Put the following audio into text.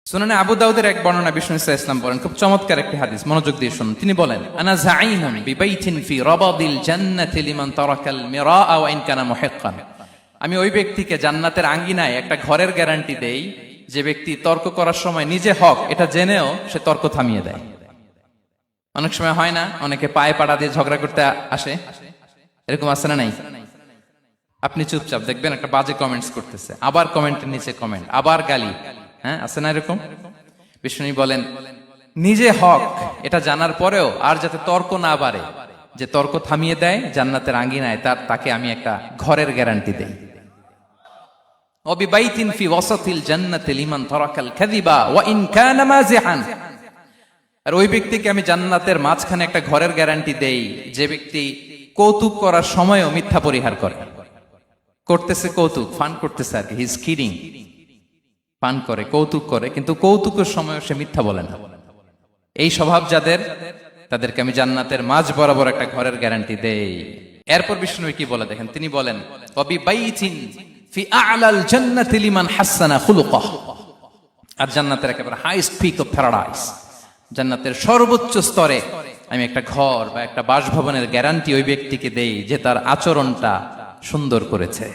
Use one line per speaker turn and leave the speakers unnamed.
সুনানে আবু দাউদের এক বর্ণনা বিষ্ণু ইসা ইসলাম বলেন, খুব চমৎকার একটি হাদিস, মনোযোগ দিয়ে শুনুন। তিনি বলেন, আনা যাঈমুন বিবাইতিন ফি রাবাদিল জান্নাতি লিমান তারাকাল মিরাআ ওয়া ইন কানা মুহিক্কান। আমি ওই ব্যক্তিকে জান্নাতের আঙ্গিনায় একটা ঘরের গ্যারান্টি দেই যে ব্যক্তি তর্ক করার সময় নিজে হক এটা জেনেও সে তর্ক থামিয়ে দেয়। অনেক সময় হয় না, অনেকে পায়ে পাড়া দিয়ে ঝগড়া করতে আসে, এরকম আছে না নাই? আপনি চুপচাপ দেখবেন একটা বাজে কমেন্টস করতেছে, আবার কমেন্টের নিচে কমেন্ট, আবার গালি, হ্যাঁ আছে না এরকম? বিষ্ণু বলেন নিজে হক এটা জানার পরেও আর যাতে তর্ক না বাড়ে, যে তর্ক থামিয়ে দেয় জান্নাতের আঙ্গিনায়, তাকে আমি একটা ঘরের গ্যারান্টি দেই। ওয়াবিবাইতিন ফি ওয়াসাতিল জান্নাতি লিমান তারাকাল কাযিবা ওয়া ইন কানা মাযিহান। আর ওই ব্যক্তিকে আমি জান্নাতের মাঝখানে একটা ঘরের গ্যারান্টি দেই যে ব্যক্তি কৌতুক করার সময়ও মিথ্যা পরিহার করে। করতেছে কৌতুক, ফান করতেছে আর কি, হি ইজ কিডিং, পান করে, কৌতুক করে, কিন্তু কৌতুকের সময় সে মিথ্যা বলে না। এই স্বভাব যাদের, তাদেরকে আমি জান্নাতের মাঝ বরাবর একটা ঘরের গ্যারান্টি দেই। এরপর বিষ্ণু কি বলে দেখেন, তিনি বলেন ওয়াবিবাইতিন ফি আ'লাল জান্নাতি লিমান হাসানা খুলুকাহু। আর জান্নাতের একেবারে হাইস্ট পিক অফ প্যারাডাইস, জান্নাতের সর্বোচ্চ স্তরে আমি একটা ঘর বা একটা বাসভবনের গ্যারান্টি ওই ব্যক্তিকে দেই যে তার আচরণটা সুন্দর করেছে।